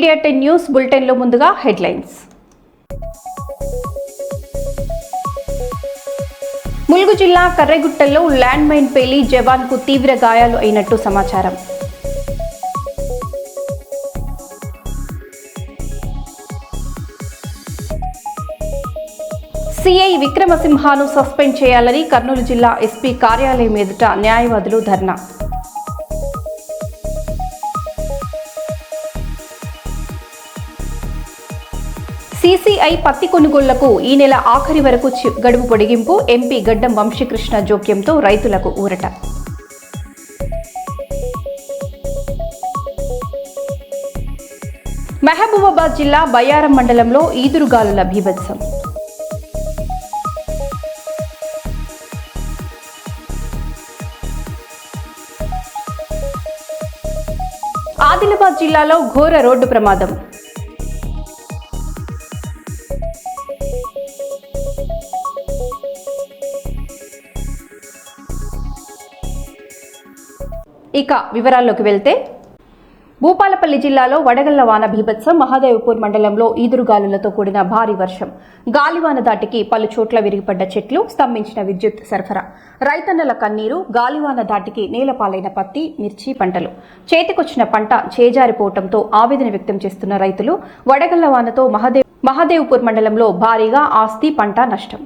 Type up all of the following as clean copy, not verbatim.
Media 10 news బులెటిన్లో ముందుగా headlines. Mulugu జిల్లా కర్రెగుట్టలో ల్యాండ్ మైన్ పేలి జవాన్కు తీవ్ర గాయాలు అయినట్టు సమాచారం. సిఐ విక్రమసింహను సస్పెండ్ చేయాలని కర్నూలు జిల్లా ఎస్పీ కార్యాలయం ఎదుట న్యాయవాదులు ధర్నా. సిసిఐ పత్తి కొనుగోళ్లకు ఈ నెల ఆఖరి వరకు గడువు పొడిగింపు. ఎంపీ గడ్డం వంశీకృష్ణ జోక్యంతో రైతులకు ఊరట. మహబూబాబాద్ జిల్లా బయ్యారం మండలంలో ఈదురుగాలుల బీభత్సం. ఆదిలాబాద్ జిల్లాలో ఘోర రోడ్డు ప్రమాదం. ఇక వివరాల్లోకి వెళ్తే, భూపాలపల్లి జిల్లాలో వడగళ్ల వాన బీభత్సం. మహాదేవ్పూర్ మండలంలో ఈదురుగాలులతో కూడిన భారీ వర్షం, గాలివాన దాటికి పలు చోట్ల విరిగిపడ్డ చెట్లు, స్తంభించిన విద్యుత్ సరఫరా, రైతన్నల కన్నీరు. గాలివాన దాటికి నేలపాలైన పత్తి, మిర్చి పంటలు. చేతికొచ్చిన పంట చేజారిపోవడంతో ఆవేదన వ్యక్తం చేస్తున్న రైతులు. వడగళ్ల వానతో మహాదేవ్పూర్ మండలంలో భారీగా ఆస్తి, పంట నష్టం.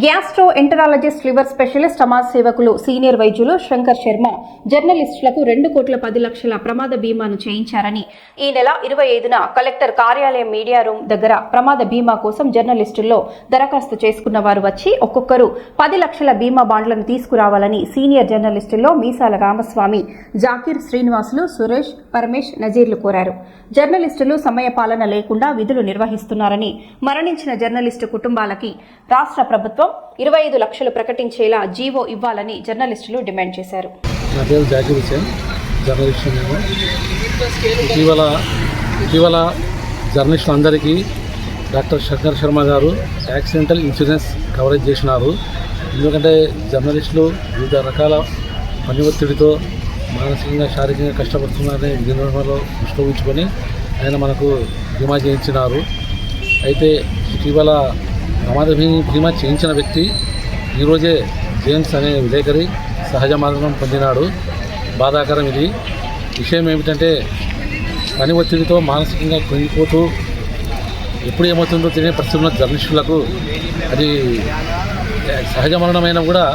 గ్యాస్ట్రో ఎంటరాలజిస్ట్, లివర్ స్పెషలిస్ట్, సమాజ సేవకులు, సీనియర్ వైద్యులు శంకర్ శర్మ జర్నలిస్టులకు 2,10,00,000 ప్రమాద బీమాను చేయించారని ఈ నెల 25న కలెక్టర్ కార్యాలయం మీడియా రూమ్ దగ్గర ప్రమాద బీమా కోసం జర్నలిస్టుల్లో దరఖాస్తు చేసుకున్న వారు వచ్చి ఒక్కొక్కరు 10 లక్షల బీమా బాండ్లను తీసుకురావాలని సీనియర్ జర్నలిస్టుల్లో మీసాల రామస్వామి, జాకీర్, శ్రీనివాసులు, సురేష్, పరమేష్, నజీర్లు కోరారు. జర్నలిస్టులు సమయపాలన లేకుండా విధులు నిర్వహిస్తున్నారని, మరణించిన జర్నలిస్టు కుటుంబాలకి రాష్ట్ర ప్రభుత్వం 25 లక్షలు ప్రకటించేలా జీవో ఇవ్వాలని జర్నలిస్టులు డిమాండ్ చేశారు. నా పేరు జాకీర్ హుసేన్, జర్నలిస్టు. ఇటీవల జర్నలిస్టులందరికీ డాక్టర్ శంకర్ శర్మ గారు యాక్సిడెంటల్ ఇన్సూరెన్స్ కవరేజ్ చేసినారు. ఎందుకంటే జర్నలిస్టులు వివిధ రకాల పని ఒత్తిడితో మానసికంగా, శారీరకంగా కష్టపడుతున్నారని దీనిలో దృష్టి ఉంచుకొని ఆయన మనకు బీమా చేయించినారు. అయితే ఇటీవల ప్రమాద బీమా చేయించిన వ్యక్తి ఈరోజే జేమ్స్ అనే విలేకరి సహజ మరణం పొందినాడు. బాధాకరం ఇది. విషయం ఏమిటంటే, పని ఒత్తిడితో మానసికంగా కుంగిపోతూ ఎప్పుడు ఏమవుతుందో తెలియని పరిస్థితి ఉన్న జర్నలిస్టులకు అది సహజ మరణమైనా కూడా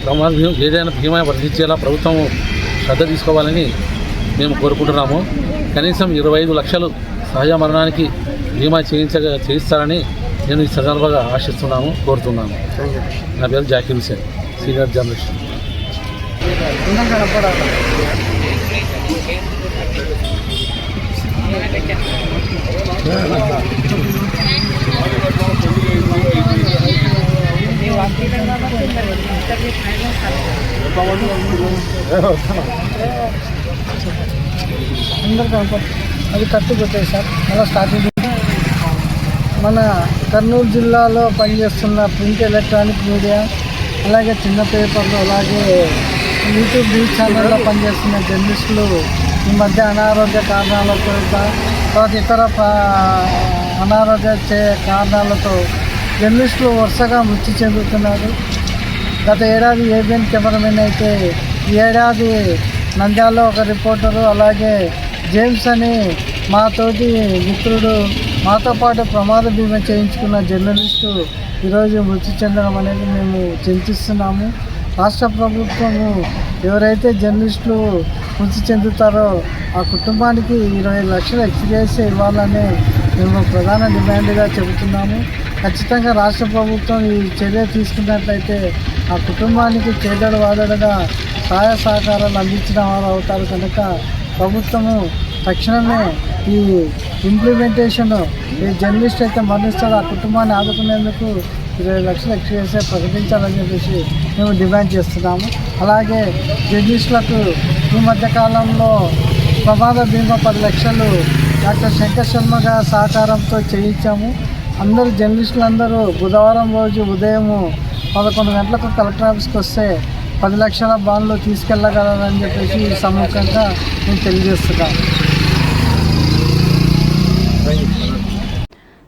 ప్రమాద బీమా ఏదైనా బీమా వర్తించేలా ప్రభుత్వం శ్రద్ధ తీసుకోవాలని మేము కోరుకుంటున్నాము. కనీసం 25 లక్షలు సహజ మరణానికి బీమా చేయిస్తారని నేను ఈ సందర్భంగా ఆశిస్తున్నాము, కోరుతున్నాను. నా పేరు జాకీర్ హుసేన్, సీనియర్ జర్నలిస్ట్. అది కట్టు పెట్టాయి సార్. అలా స్టార్టింగ్ మన కర్నూలు జిల్లాలో పనిచేస్తున్న ప్రింట్, ఎలక్ట్రానిక్ మీడియా, అలాగే చిన్న పేపర్లు, అలాగే యూట్యూబ్ న్యూస్ ఛానల్లో పనిచేస్తున్న జర్నలిస్టులు ఈ మధ్య అనారోగ్య కారణాలతో, తర్వాత ఇతర అనారోగ్య కారణాలతో జర్నలిస్టులు వరుసగా మృతి చెందుతున్నారు. గత ఏడాది ఏబిఎన్ కెమెరామెన్ అయితే ఈ ఏడాది నంద్యాలలో ఒక రిపోర్టరు, అలాగే జేమ్స్ అని మా తోటి మిత్రుడు, మాతో పాటు ప్రమాద బీమా చేయించుకున్న జర్నలిస్టు ఈరోజు మృతి చెందడం అనేది మేము చింతిస్తున్నాము. రాష్ట్ర ప్రభుత్వము ఎవరైతే జర్నలిస్టులు మృతి చెందుతారో ఆ కుటుంబానికి 20 లక్షలు ఎక్స్గ్రేస్ ఇవ్వాలని మేము ప్రధాన డిమాండ్గా చెబుతున్నాము. ఖచ్చితంగా రాష్ట్ర ప్రభుత్వం ఈ చర్య తీసుకున్నట్లయితే ఆ కుటుంబానికి చేదోడు వాదోడుగా సహాయ సహకారాలు అందించిన వారు అవుతారు. కనుక ప్రభుత్వము తక్షణమే ఈ ఇంప్లిమెంటేషన్ ఈ జర్నలిస్ట్ అయితే మరణిస్తారో ఆ కుటుంబాన్ని ఆదుకునేందుకు 20 లక్షలు ఎక్స్గ్రేస్ ప్రకటించాలని చెప్పేసి మేము డిమాండ్ చేస్తున్నాము. అలాగే జర్నలిస్టులకు ఈ మధ్యకాలంలో ప్రమాద బీమా 10 లక్షలు డాక్టర్ శంకర్ శర్మ గారి సహకారంతో చేయించాము. అందరూ జర్నలిస్టులందరూ బుధవారం రోజు ఉదయం 11 గంటలకు కలెక్టర్ ఆఫీస్కి వస్తే 10 లక్షల బాండ్లు తీసుకెళ్ళగలరని చెప్పేసి ఈ సముఖంగా మేము తెలియజేస్తున్నాం.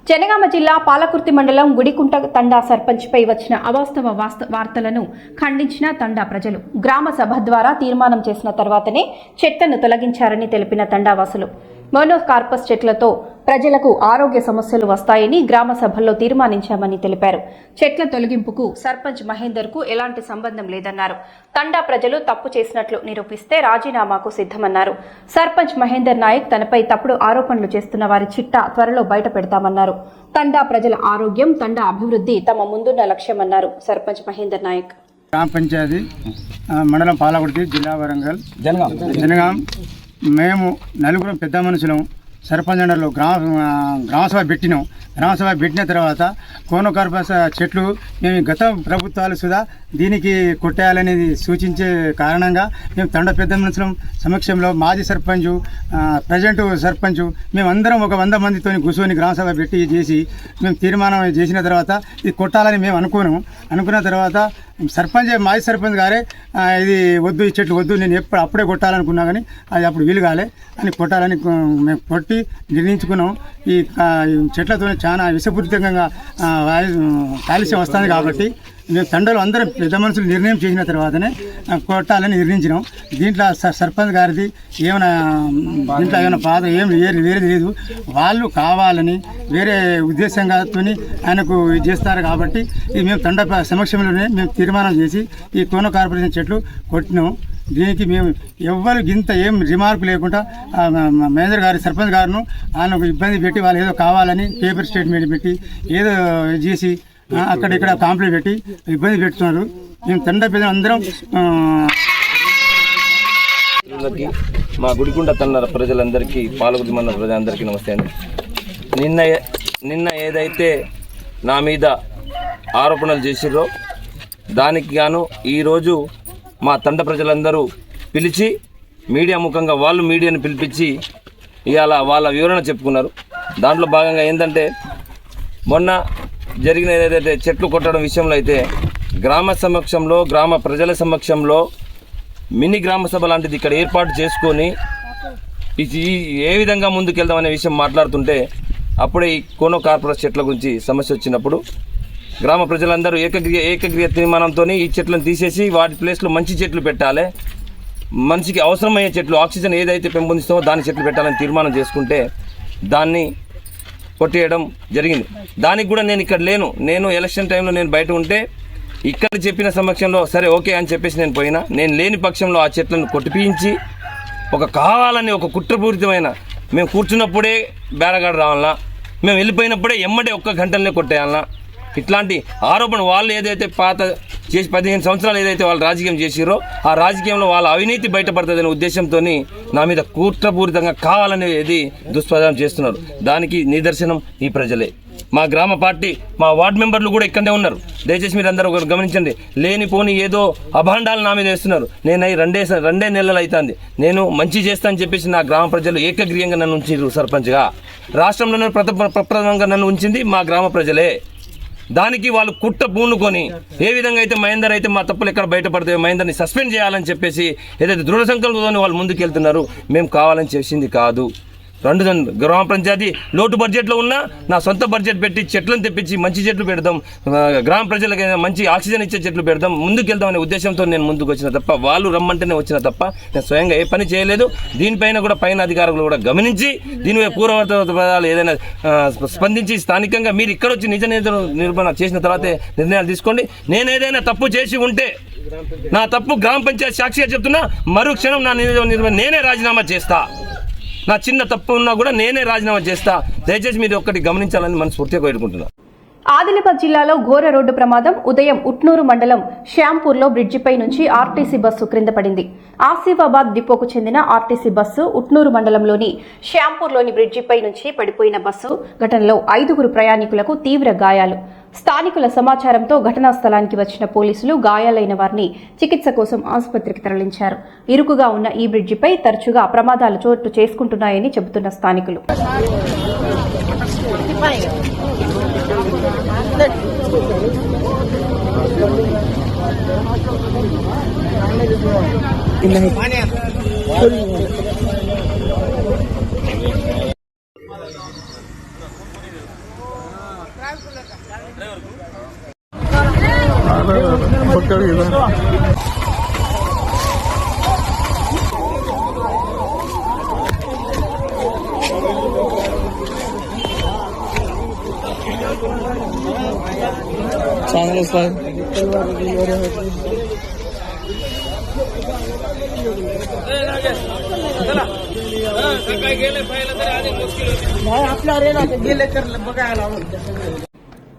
జనగామ జిల్లా పాలకుర్తి మండలం గుడికుంట తండా సర్పంచ్పై వచ్చిన అవాస్తవ వార్తలను ఖండించిన తండా ప్రజలు గ్రామ సభ ద్వారా తీర్మానం చేసిన తర్వాతనే చెట్లను తొలగించారని తెలిపిన తండావాసులు మోనోకార్పస్ చెట్లతో ప్రజలకు ఆరోగ్య సమస్యలు వస్తాయని గ్రామ సభల్లో తీర్మానించామని తెలిపారు. చెట్ల తొలగింపుకు సర్పంచ్ మహేందర్కు ఎలాంటి సంబంధం లేదన్నారు. తండా ప్రజలు తప్పు చేసినట్లు నిరూపిస్తే రాజీనామాకు సిద్ధమన్నారు. సర్పంచ్ మహేందర్ నాయక్ తనపై తప్పుడు ఆరోపణలు చేస్తున్న వారి చిట్టా త్వరలో బయట పెడతామన్నారు. తండా ప్రజల ఆరోగ్యం, తండా అభివృద్ధి తమ ముందున్న లక్ష్యమన్నారు సర్పంచ్ మహేందర్ నాయక్. గ్రామ పంచాయతీ మండలం పాలకుర్తి, జిల్లా వరంగల్, జనగాం. మేము నలుగురం పెద్ద మనుషులం సర్పంచ్ అండర్లో గ్రామసభ పెట్టినాం. గ్రామసభ పెట్టిన తర్వాత కోనోకార్పస్ చెట్లు మేము గత ప్రభుత్వాలు సుధా దీనికి కొట్టేయాలనేది సూచించే కారణంగా మేము తండ పెద్ద మనుషులం సమక్షంలో మాజీ సర్పంచు, ప్రజెంట్ సర్పంచు మేమందరం ఒక 100 మందితో కూర్చొని గ్రామసభ పెట్టి చేసి మేము తీర్మానం చేసిన తర్వాత ఇది కొట్టాలని మేము అనుకున్న తర్వాత సర్పంచ్ మాజీ సర్పంచ్ గారే ఇది వద్దు, ఈ చెట్లు వద్దు, నేను అప్పుడే కొట్టాలనుకున్నా కానీ అది అప్పుడు వీలు కాలే అని కొట్టాలని మేము కొట్టి నిర్ణయించుకున్నాం. ఈ చెట్లతో చాలా విషపూరితంగా కాలుష్యం వస్తుంది కాబట్టి మేము తండలు అందరం పెద్ద మనుషులు నిర్ణయం చేసిన తర్వాతనే కొట్టాలని నిర్ణయించినాం. దీంట్లో సర్పంచ్ గారిది ఏమైనా పాత్ర వేరేది లేదు. వాళ్ళు కావాలని వేరే ఉద్దేశంగా ఆయనకు చేస్తారు కాబట్టి ఇది మేము తండ సమక్షంలోనే మేము తీర్మానం చేసి ఈ కోనో కార్పొరేషన్ చెట్లు కొట్టినాం. దీనికి మేము ఎవ్వరు ఇంత ఏం రిమార్కు లేకుండా మేనేజర్ గారి సర్పంచ్ గారును ఆయనకు ఇబ్బంది పెట్టి వాళ్ళు ఏదో కావాలని పేపర్ స్టేట్మెంట్ పెట్టి ఏదో చేసి అక్కడిక్కడ కాంప్లైంట్ పెట్టి ఇబ్బంది పెడుతున్నారు. మేము తండ పెద్ద అందరం మా గుడికుంట తండ ప్రజలందరికీ, పాలకుర్తి మండల ప్రజలందరికీ నమస్తే అండి. నిన్న ఏదైతే నా మీద ఆరోపణలు చేసిర్రో దానికి గాను ఈరోజు మా తండ ప్రజలందరూ పిలిచి మీడియా ముఖంగా వాళ్ళు మీడియాని పిలిపించి ఇవాళ వాళ్ళ వివరణ చెప్పుకున్నారు. దాంట్లో భాగంగా ఏంటంటే మొన్న జరిగిన ఏదైతే చెట్లు కొట్టడం విషయంలో అయితే గ్రామ సమక్షంలో, గ్రామ ప్రజల సమక్షంలో మినీ గ్రామ సభ లాంటిది ఇక్కడ ఏర్పాటు చేసుకొని ఏ విధంగా ముందుకెళ్దామనే విషయం మాట్లాడుతుంటే అప్పుడే ఈ కోనో కార్పొరేట్ చెట్ల గురించి సమస్య వచ్చినప్పుడు గ్రామ ప్రజలందరూ ఏకగ్రీయ తీర్మానంతో ఈ చెట్లను తీసేసి వాటి ప్లేస్లో మంచి చెట్లు పెట్టాలి, మనిషికి అవసరమయ్యే చెట్లు, ఆక్సిజన్ ఏదైతే పెంపొందిస్తామో దాని చెట్లు పెట్టాలని తీర్మానం చేసుకుంటే దాన్ని కొట్టేయడం జరిగింది. దానికి కూడా నేను ఇక్కడ లేను. నేను ఎలక్షన్ టైంలో నేను బయట ఉంటే ఇక్కడ చెప్పిన సమక్షంలో సరే ఓకే అని చెప్పేసి నేను పోయినా. నేను లేని పక్షంలో ఆ చెట్లను కొట్టిపించి కావాలని ఒక కుట్రపూరితమైన మేము కూర్చున్నప్పుడే బేరగాడు రావాలన్నా, మేము వెళ్ళిపోయినప్పుడే ఎమ్మడే 1 గంటలనే కొట్టేయాలన్నా, ఇట్లాంటి ఆరోపణ వాళ్ళు ఏదైతే పాత చేసి 15 సంవత్సరాలు ఏదైతే వాళ్ళు రాజకీయం చేసిరో ఆ రాజకీయంలో వాళ్ళ అవినీతి బయటపడుతుందనే ఉద్దేశంతో నా మీద కుట్రపూరితంగా కావాలనేది దుష్ప్రచారం చేస్తున్నారు. దానికి నిదర్శనం ఈ ప్రజలే. మా గ్రామ పార్టీ, మా వార్డు మెంబర్లు కూడా ఇక్కడే ఉన్నారు. దయచేసి మీరు అందరూ గమనించండి. లేనిపోని ఏదో అభాండాలు నా మీద వేస్తున్నారు. నేను రెండే నెలలు అవుతుంది. నేను మంచి చేస్తానని చెప్పేసి నా గ్రామ ప్రజలు ఏకగ్రీయంగా నన్ను ఉంచారు సర్పంచ్గా. రాష్ట్రంలోనే ప్రప్రథమంగా నన్ను ఉంచింది మా గ్రామ ప్రజలే. దానికి వాళ్ళు కుట్ర పూనుకొని ఏ విధంగా అయితే మహేందర్ అయితే మా తప్పులు ఎక్కడ బయటపడతాయో మహేందర్ని సస్పెండ్ చేయాలని చెప్పేసి ఏదైతే దృఢ సంకల్పంతో వాళ్ళు ముందుకెళ్తున్నారు. మేము కావాలని చేసింది కాదు. గ్రామ పంచాయతీ లోటు బడ్జెట్లో ఉన్నా నా సొంత బడ్జెట్ పెట్టి చెట్లను తెప్పించి మంచి చెట్లు పెడదాం, గ్రామ ప్రజలకి మంచి ఆక్సిజన్ ఇచ్చే చెట్లు పెడదాం, ముందుకు వెళ్దాం అనే ఉద్దేశంతో నేను ముందుకు వచ్చిన తప్ప, వాళ్ళు రమ్మంటేనే వచ్చిన తప్ప నేను స్వయంగా ఏ పని చేయలేదు. దీనిపైన కూడా పైన అధికారులు కూడా గమనించి దీనిపై పూర్వపదాలు ఏదైనా స్పందించి స్థానికంగా మీరు ఇక్కడ వచ్చి నిజ నిర్మాణ చేసిన తర్వాతే నిర్ణయాలు తీసుకోండి. నేను ఏదైనా తప్పు చేసి ఉంటే నా తప్పు గ్రామ పంచాయతీ సాక్షిగా చెప్తున్నా, మరుక్షణం నా నేనే రాజీనామా చేస్తా. నా చిన్న తప్పు ఉన్నా కూడా నేనే రాజీనామా చేస్తా. దయచేసి మీరు ఒక్కటి గమనించాలని మనస్ఫూర్తిగా కోరుకుంటున్నాను. ఆదిలాబాద్ జిల్లాలో ఘోర రోడ్డు ప్రమాదం. ఉదయం ఉట్నూరు మండలం శ్యాంపూర్లో బ్రిడ్జిపై నుంచి ఆర్టీసీ బస్సు క్రింద పడింది. ఆసిఫాబాద్ డిపోకు చెందిన ఆర్టీసీ బస్సు ఉట్నూరు మండలంలోని శ్యాంపూర్లోని బ్రిడ్జిపై నుంచి పడిపోయిన బస్సు ఘటనలో 5 ప్రయాణికులకు తీవ్ర గాయాలు. స్థానికుల సమాచారంతో ఘటనా స్థలానికి వచ్చిన పోలీసులు గాయాలైన వారిని చికిత్స కోసం ఆసుపత్రికి తరలించారు. ఇరుకుగా ఉన్న ఈ బ్రిడ్జిపై తరచుగా ప్రమాదాలు చోటు చేసుకుంటున్నాయని చెబుతున్న స్థానికులు.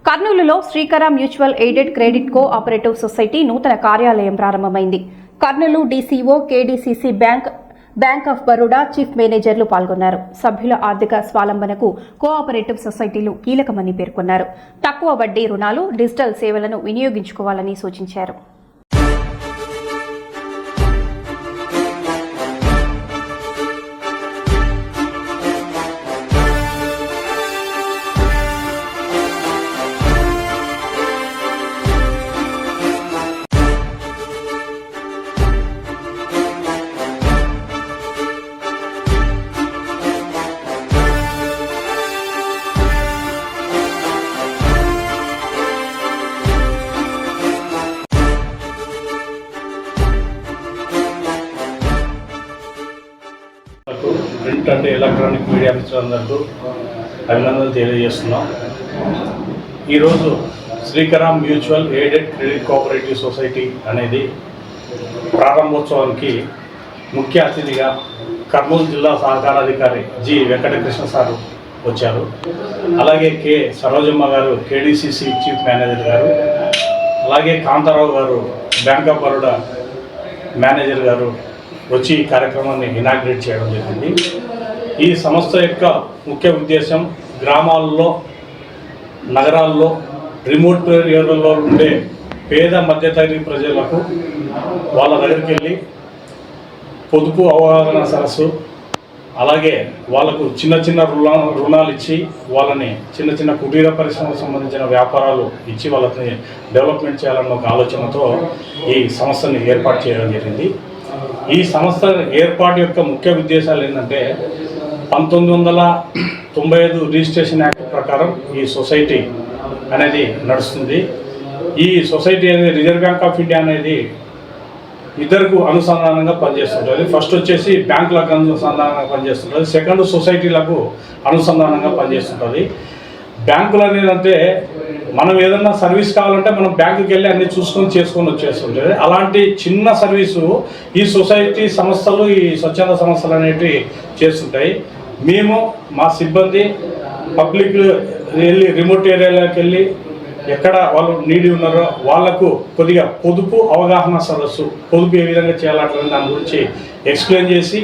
కర్నూలులో Srikara mutual aided credit cooperative society నూతన కార్యాలయం ప్రారంభమైంది. Kurnool DCO, KDCC bank of Baroda chief మేనేజర్లు పాల్గొన్నారు. సభ్యుల ఆర్థిక స్వావలంబనకు కోఆపరేటివ్ సొసైటీలు కీలకమని పేర్కొన్నారు. తక్కువ వడ్డీ రుణాలు, డిజిటల్ సేవలను వినియోగించుకోవాలని సూచించారు. ప్రింట్ అంటే ఎలక్ట్రానిక్ మీడియా మిత్రులందరికీ అభినందనలు తెలియజేస్తున్నాం. ఈరోజు Srikaram mutual aided credit cooperative society అనేది ప్రారంభోత్సవానికి ముఖ్య అతిథిగా కర్నూలు జిల్లా సహకారాధికారి జి వెంకటకృష్ణ సార్ వచ్చారు. అలాగే కె సరోజమ్మ గారు, కేడీసీసీ చీఫ్ మేనేజర్ గారు, అలాగే కాంతారావు గారు, బ్యాంక్ ఆఫ్ బరోడా మేనేజర్ గారు వచ్చి ఈ కార్యక్రమాన్ని ఇనాగ్రేట్ చేయడం జరిగింది. ఈ సంస్థ యొక్క ముఖ్య ఉద్దేశం గ్రామాల్లో, నగరాల్లో, రిమోట్ ఏరియాలలో ఉండే పేద మధ్యతరగతి ప్రజలకు వాళ్ళ దగ్గరికి వెళ్ళి పొదుపు అవగాహన సదస్సు, అలాగే వాళ్ళకు చిన్న చిన్న రుణాలు ఇచ్చి వాళ్ళని చిన్న చిన్న కుటీర పరిశ్రమకు సంబంధించిన వ్యాపారాలు ఇచ్చి వాళ్ళని డెవలప్మెంట్ చేయాలన్న ఒక ఆలోచనతో ఈ సంస్థని ఏర్పాటు చేయడం జరిగింది. ఈ సంస్థ ఏర్పాటు యొక్క ముఖ్య ఉద్దేశాలు ఏంటంటే 1995 రిజిస్ట్రేషన్ యాక్ట్ ప్రకారం ఈ సొసైటీ అనేది నడుస్తుంది. ఈ సొసైటీ అనేది రిజర్వ్ బ్యాంక్ ఆఫ్ ఇండియా అనేది ఇద్దరికి అనుసంధానంగా పనిచేస్తుంటుంది. ఫస్ట్ వచ్చేసి బ్యాంకులకు అనుసంధానంగా పనిచేస్తుంటుంది, సెకండ్ సొసైటీలకు అనుసంధానంగా పనిచేస్తుంటుంది. బ్యాంకులు అనేది అంటే మనం ఏదన్నా సర్వీస్ కావాలంటే మనం బ్యాంకుకి వెళ్ళి అన్ని చేసుకొని వచ్చేస్తుంటుంది. అలాంటి చిన్న సర్వీసు ఈ సొసైటీ సంస్థలు, ఈ స్వచ్ఛంద సంస్థలు అనేవి చేస్తుంటాయి. మేము మా సిబ్బంది పబ్లిక్ వెళ్ళి రిమోట్ ఏరియాలోకి వెళ్ళి ఎక్కడ వాళ్ళు నీడి ఉన్నారో వాళ్లకు కొద్దిగా పొదుపు అవగాహన సదస్సు, పొదుపు ఏ విధంగా చేయాలంటే దాని గురించి ఎక్స్ప్లెయిన్ చేసి,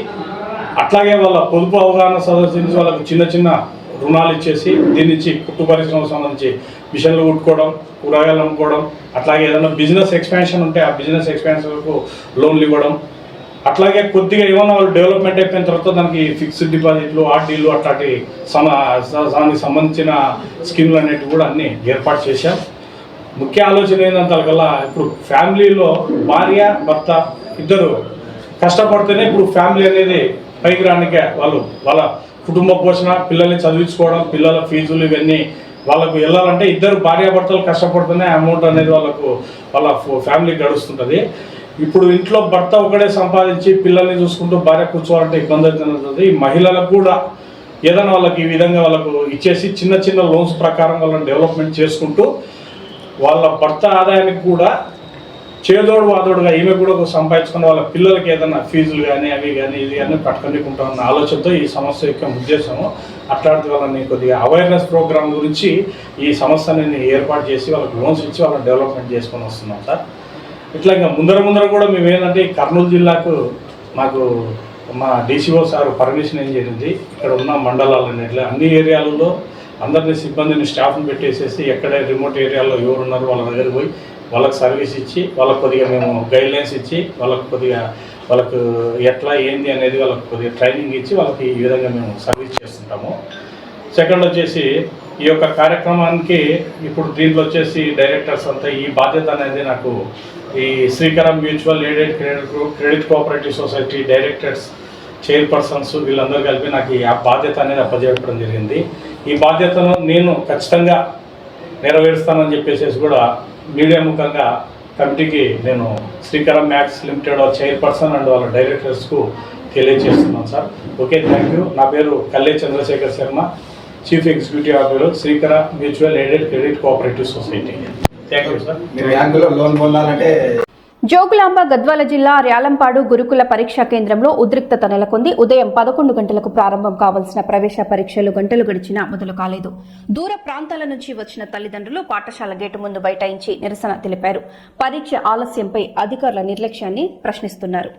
అట్లాగే వాళ్ళ పొదుపు అవగాహన సదస్సు నుంచి వాళ్ళకు చిన్న చిన్న రుణాలు ఇచ్చేసి దీని నుంచి కుట్టు పరిశ్రమకు సంబంధించి మిషన్లు కుట్టుకోవడం, కూరగాయలు అమ్ముకోవడం, అట్లాగే ఏదైనా బిజినెస్ ఎక్స్పాన్షన్ ఉంటే ఆ బిజినెస్ ఎక్స్పాన్షన్కు లోన్లు ఇవ్వడం, అట్లాగే కొద్దిగా ఏమన్నా వాళ్ళు డెవలప్మెంట్ అయిపోయిన తర్వాత దానికి ఫిక్స్డ్ డిపాజిట్లు, ఆర్డీలు అట్లాంటి దానికి సంబంధించిన స్కీములు అనేవి కూడా అన్నీ ఏర్పాటు చేశాం. ముఖ్య ఆలోచన ఏంటంతకల్లా ఇప్పుడు ఫ్యామిలీలో భార్య భర్త ఇద్దరు కష్టపడితేనే ఇప్పుడు ఫ్యామిలీ అనేది పైకి రానికే వాళ్ళ కుటుంబ పోషణ, పిల్లల్ని చదివించుకోవడం, పిల్లల ఫీజులు ఇవన్నీ వాళ్ళకు వెళ్ళాలంటే ఇద్దరు భార్యాభర్తలు కష్టపడుతూనే అమౌంట్ అనేది వాళ్ళ ఫ్యామిలీ గడుస్తుంటుంది. ఇప్పుడు ఇంట్లో భర్త ఒకడే సంపాదించి పిల్లల్ని చూసుకుంటూ భార్య కూర్చోవాలంటే ఇబ్బంది అవుతుంది. ఈ మహిళలకు కూడా ఏదైనా వాళ్ళకి ఈ విధంగా వాళ్ళకు ఇచ్చేసి చిన్న చిన్న లోన్స్ ప్రకారం వాళ్ళని డెవలప్మెంట్ చేసుకుంటూ వాళ్ళ భర్త ఆదాయానికి కూడా చేదోడు వాదోడుగా ఈమె కూడా సంపాదించుకుని వాళ్ళ పిల్లలకి ఏదైనా ఫీజులు కానీ అవి కానీ ఇది కానీ పట్టుకొనికుంటామన్న ఆలోచనతో ఈ సమస్య యొక్క ఉద్దేశము. అట్లాంటి వాళ్ళని కొద్దిగా అవేర్నెస్ ప్రోగ్రామ్ గురించి ఈ సంస్థని ఏర్పాటు చేసి వాళ్ళకి లోన్స్ ఇచ్చి వాళ్ళని డెవలప్మెంట్ చేసుకొని వస్తున్నాం సార్. ఇట్లా ఇంకా ముందర కూడా మేము ఏంటంటే కర్నూలు జిల్లాకు మాకు మా డీసీఓ సార్ పర్మిషన్ ఏం జరిగింది, ఇక్కడ ఉన్న మండలాలన్నింటిలో అన్ని ఏరియాలలో అందరినీ సిబ్బందిని స్టాఫ్ని పెట్టేసేసి ఎక్కడ రిమోట్ ఏరియాలో ఎవరున్నారో వాళ్ళ దగ్గరికి పోయి వాళ్ళకి సర్వీస్ ఇచ్చి వాళ్ళకి కొద్దిగా మేము గైడ్లైన్స్ ఇచ్చి వాళ్ళకు ఎట్లా ఏంది అనేది వాళ్ళకి కొద్దిగా ట్రైనింగ్ ఇచ్చి వాళ్ళకి ఈ విధంగా మేము సర్వీస్ చేస్తుంటాము. సెకండ్ వచ్చేసి ఈ యొక్క కార్యక్రమానికి ఇప్పుడు దీంట్లో వచ్చేసి డైరెక్టర్స్ అంతా ఈ బాధ్యత అనేది నాకు ఈ Srikaram mutual aided credit cooperative society directors, chairpersons వీళ్ళందరూ కలిపి నాకు ఆ బాధ్యత అనేది అప్పచెప్పడం జరిగింది. ఈ బాధ్యతను నేను ఖచ్చితంగా నెరవేరుస్తానని చెప్పేసి కూడా మీడియా ముఖంగా కమిటీకి నేను Srikaram MACS limited chairperson and వాళ్ళ డైరెక్టర్స్కు తెలియజేస్తున్నాను సార్. Okay, thank you. నా పేరు Kalle Chandrasekhar Sharma, chief executive officer Srikara mutual aided credit cooperative society. Thank you sir. మీరు బ్యాంకులో లోన్ పొందాలంటే జోగులాంబ గద్వాల జిల్లా ర్యాలంపాడు గురుకుల పరీక్షా కేంద్రంలో ఉద్రిక్తత నెలకొంది. ఉదయం 11 గంటలకు ప్రారంభం కావాల్సిన ప్రవేశ పరీక్షలు గంటలు గడిచినా మొదలు కాలేదు. దూర ప్రాంతాల నుంచి వచ్చిన తల్లిదండ్రులు పాఠశాల గేటు ముందు బైఠాయించి నిరసన తెలిపారు. పరీక్ష ఆలస్యంపై అధికారుల నిర్లక్ష్యాన్ని ప్రశ్నిస్తున్నారు.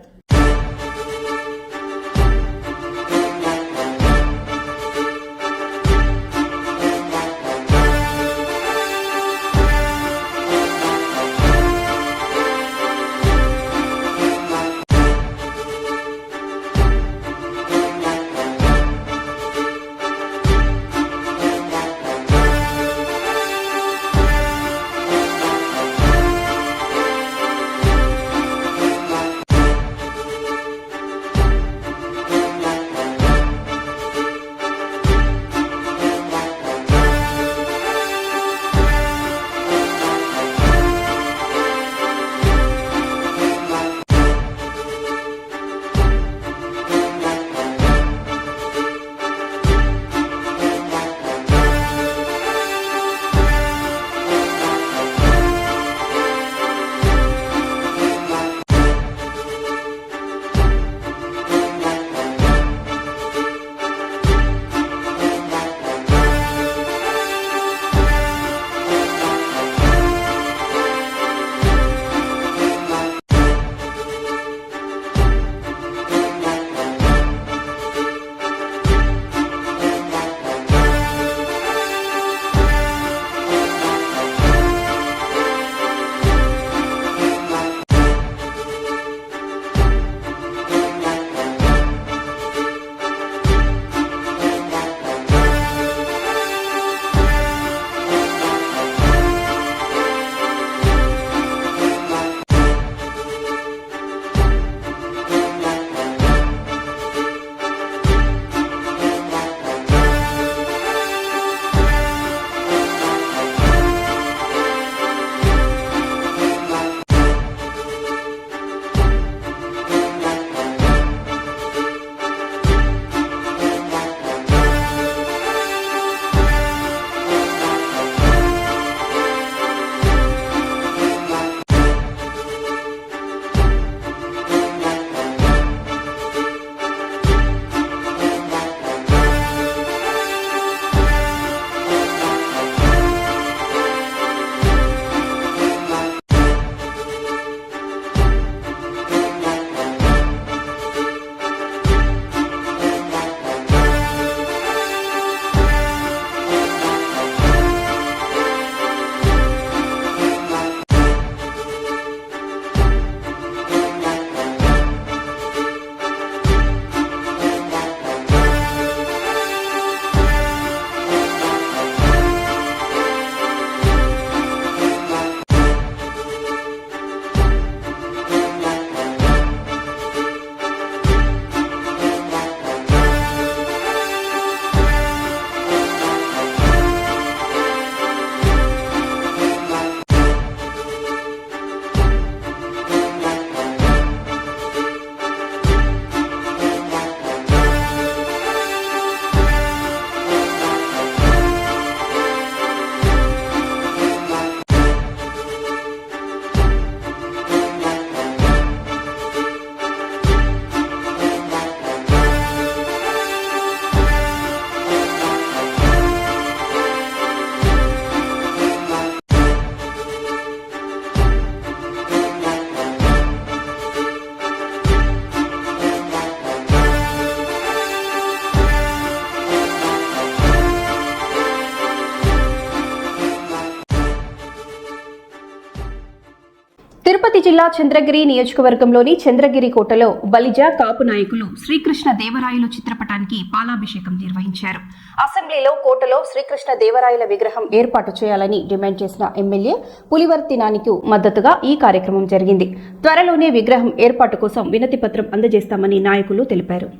తిరుపతి జిల్లా చంద్రగిరి నియోజకవర్గంలోని చంద్రగిరి కోటలో బలిజ కాపు నాయకులు శ్రీకృష్ణ దేవరాయలు చిత్రపటానికి పాలాభిషేకం నిర్వహించారు. అసెంబ్లీలో కోటలో శ్రీకృష్ణ దేవరాయల విగ్రహం ఏర్పాటు చేయాలని డిమాండ్ చేసిన ఎమ్మెల్యే పులివర్తి నానికి మద్దతుగా ఈ కార్యక్రమం జరిగింది. త్వరలోనే విగ్రహం ఏర్పాటు కోసం వినతి పత్రం అందజేస్తామని నాయకులు తెలిపారు.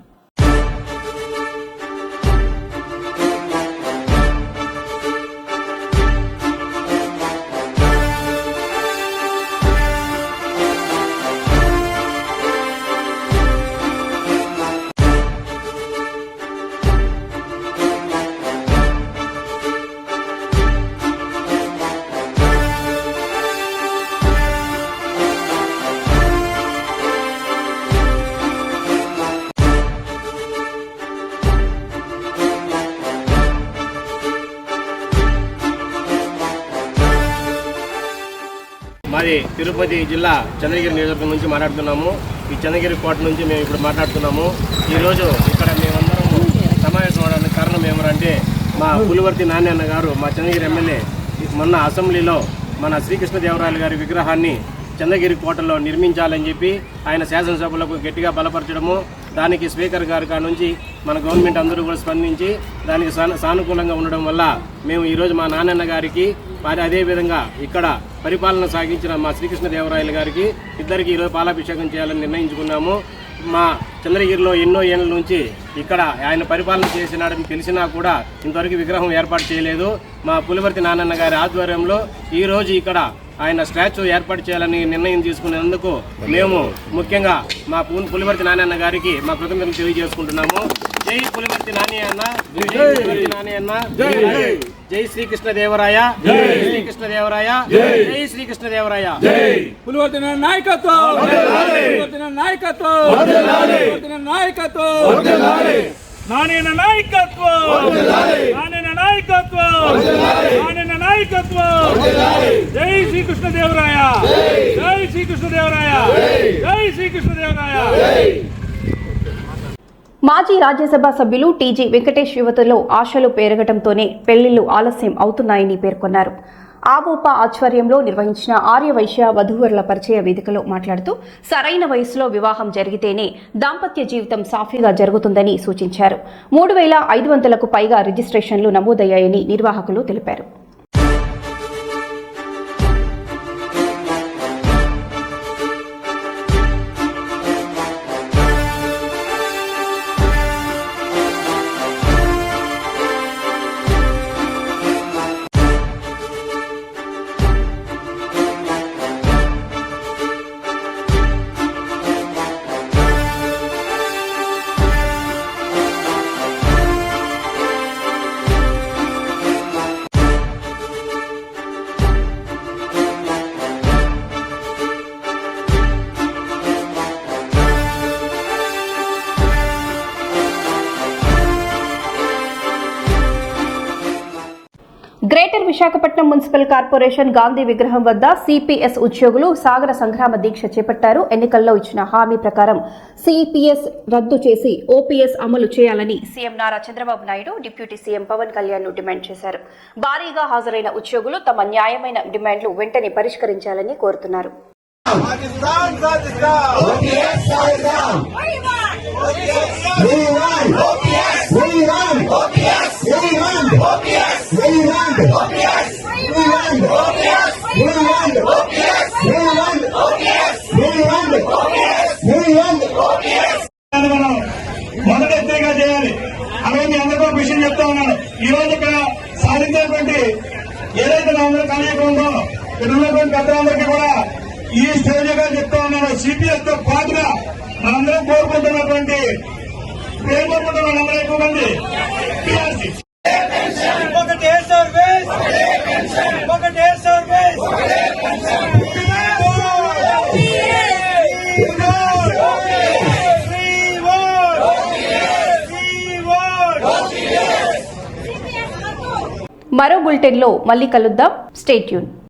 మాది తిరుపతి జిల్లా చంద్రగిరి నియోజకవర్గం నుంచి మాట్లాడుతున్నాము. ఈ చంద్రగిరి కోట నుంచి మేము ఇప్పుడు మాట్లాడుతున్నాము. ఈరోజు ఇక్కడ మేమందరం సమావేశం అవడానికి కారణం ఏమంటే మా పులివర్తి నాని గారు మా చంద్రగిరి ఎమ్మెల్యే మొన్న అసెంబ్లీలో మన శ్రీకృష్ణదేవరాయలు గారి విగ్రహాన్ని చంద్రగిరి కోటలో నిర్మించాలని చెప్పి ఆయన శాసనసభలకు గట్టిగా బలపరచడము, దానికి స్పీకర్ గారి కాడ నుంచి మన గవర్నమెంట్ అందరూ కూడా స్పందించి దానికి సానుకూలంగా ఉండడం వల్ల మేము ఈరోజు మా నాన్నన్న గారికి మరి అదేవిధంగా ఇక్కడ పరిపాలన సాగించిన మా శ్రీకృష్ణదేవరాయలు గారికి ఇద్దరికి ఈరోజు పాలాభిషేకం చేయాలని నిర్ణయించుకున్నాము. మా చంద్రగిరిలో ఎన్నో ఏళ్ళ నుంచి ఇక్కడ ఆయన పరిపాలన చేసినాడని తెలిసినా కూడా ఇంతవరకు విగ్రహం ఏర్పాటు చేయలేదు. మా పులివర్తి నాన్నన్న గారి ఆధ్వర్యంలో ఈరోజు ఇక్కడ ఆయన స్టాచ్యూ ఏర్పాటు చేయాలని నిర్ణయం తీసుకునేందుకు మేము ముఖ్యంగా మా పులివర్తి నాని గారికి మా కృతజ్ఞతలు తెలియజేసుకుంటున్నాము. జై పులివర్తి నాని అన్న, జై పులివర్తి నాని అన్న, జై శ్రీకృష్ణదేవరాయ, జై శ్రీకృష్ణదేవరాయ, జై శ్రీకృష్ణదేవరాయ. పులివర్తి నాయకత్వం, పులివర్తి నాయకత్వం, పులివర్తి నాయకత్వం, నానిన నాయకత్వం, నానిన నాయకత్వం, నానిన నాయకత్వం. జై శ్రీకృష్ణదేవరాయ, జై శ్రీకృష్ణదేవరాయ, జై శ్రీకృష్ణదేవరాయ. మాజీ రాజ్యసభ సభ్యులు టీజీ వెంకటేష్ యువతలో ఆశలు పెరగడంతోనే పెళ్లిళ్లు ఆలస్యం అవుతున్నాయని పేర్కొన్నారు. ఆబోపా ఆధ్వర్యంలో నిర్వహించిన ఆర్యవైశ్య వధూవరుల పరిచయ వేదికలో మాట్లాడుతూ సరైన వయసులో వివాహం జరిగితేనే దాంపత్య జీవితం సాఫీగా జరుగుతుందని సూచించారు. 3,500కు పైగా రిజిస్ట్రేషన్లు నమోదయ్యాయని నిర్వాహకులు తెలిపారు. Greater Visakhapatnam municipal corporation Gandhi విగ్రహం వద్ద సిపిఎస్ ఉద్యోగులు సాగర సంగ్రామ దీక్ష చేపట్టారు. ఎన్నికల్లో ఇచ్చిన హామీ ప్రకారం సిపిఎస్ రద్దు చేసి ఓపీఎస్ అమలు చేయాలని CM Nara Chandrababu Naidu deputy CM Pawan Kalyan demand చేశారు. భారీగా హాజరైన ఉద్యోగులు తమ న్యాయమైన డిమాండ్లు వెంటనే పరిష్కరించాలని కోరుతున్నారు. మొదటెత్తిగా చేయాలి. అలాగే మీ అందరికీ ఒక విషయం చెప్తా ఉన్నాను. ఈ రోజు ఇక్కడ సాధించేటువంటి ఏదైతే అందరూ కలిగి ఉందో ఇక్కడ ఉన్నటువంటి పెద్దలందరికీ కూడా ఈ స్టేజ్ గా చెప్తా ఉన్నాను. సిపిఎస్ తో పాటుగా మనందరం కోరుకుంటున్నటువంటి పేర్కొంటున్న వాళ్ళందరూ ఎక్కువ మంది పిఆర్సీ ఒకటే సర్వీస్, ఒకటే సర్వీస్, మరో బులెటిన్లో మళ్ళీ కలుద్దాం. Stay tune.